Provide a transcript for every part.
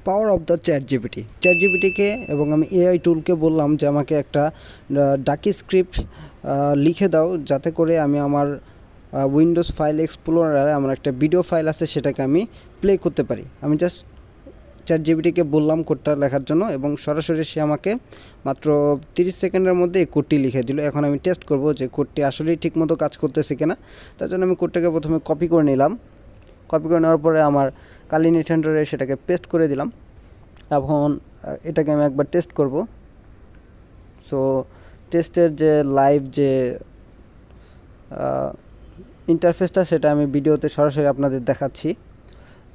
Power of the chat জিপিটিকে এবং আমি AI টুলকে বললাম যে আমাকে একটা ডাকি স্ক্রিপ্ট লিখে দাও, যাতে করে আমি আমার উইন্ডোজ ফাইল এক্সপ্লোরারে আমার একটা ভিডিও ফাইল আছে সেটাকে আমি প্লে করতে পারি। আমি জাস্ট চ্যাট জিপিটিকে বললাম কোডটা লেখার জন্য এবং সরাসরি সে আমাকে মাত্র 30 সেকেন্ডের মধ্যে এই কোডটি লিখে দিল। এখন আমি টেস্ট করব যে কোডটি আসলেই ঠিকমতো কাজ করতেছে কিনা। তার জন্য আমি কোডটাকে প্রথমে কপি করে নিলাম। কপি করে নেওয়ার পরে আমার কালিনী টেন্ডারে সেটাকে পেস্ট করে দিলাম। এখন এটাকে আমি একবার টেস্ট করব। সো টেস্টের যে লাইভ যে ইন্টারফেসটা সেটা আমি ভিডিওতে সরাসরি আপনাদের দেখাচ্ছি।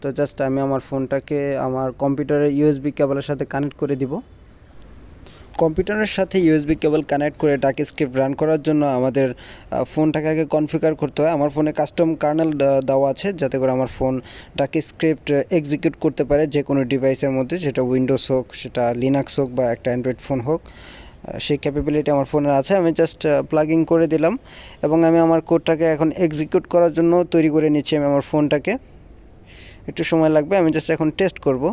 তো জাস্ট আমি আমার ফোনটাকে আমার কম্পিউটারের ইউএসবি কেবলের সাথে কানেক্ট করে দিব। কম্পিউটারের সাথে ইউএসবি কেবল কানেক্ট করে ডাকি স্ক্রিপ্ট রান করার জন্য আমাদের ফোনটাকে আগে কনফিগার করতে হয়। আমার ফোনে কাস্টম কার্নেল দেওয়া আছে, যাতে করে আমার ফোন ডাকি স্ক্রিপ্ট এক্সিকিউট করতে পারে যে কোনো ডিভাইসের মধ্যে, সেটা উইন্ডোজ হোক, সেটা লিনাক্স হোক বা একটা অ্যান্ড্রয়েড ফোন হোক, সেই ক্যাপাবিলিটি আমার ফোনের আছে। আমি জাস্ট প্লাগিং করে দিলাম এবং আমি আমার কোডটাকে এখন এক্সিকিউট করার জন্য তৈরি করে নিচ্ছি। আমি আমার ফোনটাকে একটু সময় লাগবে। আমি জাস্ট এখন টেস্ট করব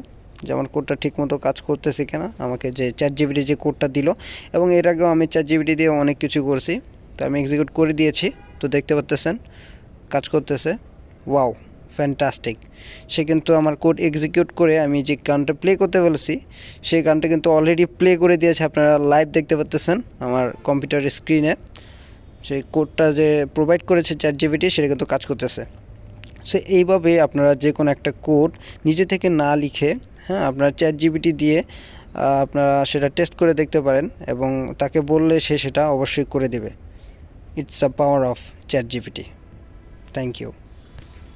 যে আমার কোডটা ঠিকমতো কাজ করতেছে কিনা, আমাকে যে চ্যাট জিপিটি যে কোডটা দিল। এবং এর আগেও আমি চ্যাট জিপিটি দিয়ে অনেক কিছু করছি, তো আমি এক্সিকিউট করে দিয়েছি। তো দেখতে পাচ্ছেন কাজ করতেছে। Wow, fantastic. সে কিন্তু আমার কোড এক্সিকিউট করে আমি যে গানটা প্লে করতে বলেছি সেই গানটা কিন্তু অলরেডি প্লে করে দিয়েছে। আপনারা লাইভ দেখতে পাচ্ছেন আমার কম্পিউটারের স্ক্রিনে। সেই কোডটা যে প্রোভাইড করেছে চ্যাট জিপিটি সেটা কিন্তু কাজ করতেছে। সো এইভাবে আপনারা যে কোনো একটা কোড নিজে থেকে না লিখে, আপনারা চ্যাট জিপিটি দিয়ে আপনারা সেটা টেস্ট করে দেখতে পারেন এবং তাকে বললে সে সেটা অবশ্যই করে দেবে। It's a power of chat GPT. Thank you.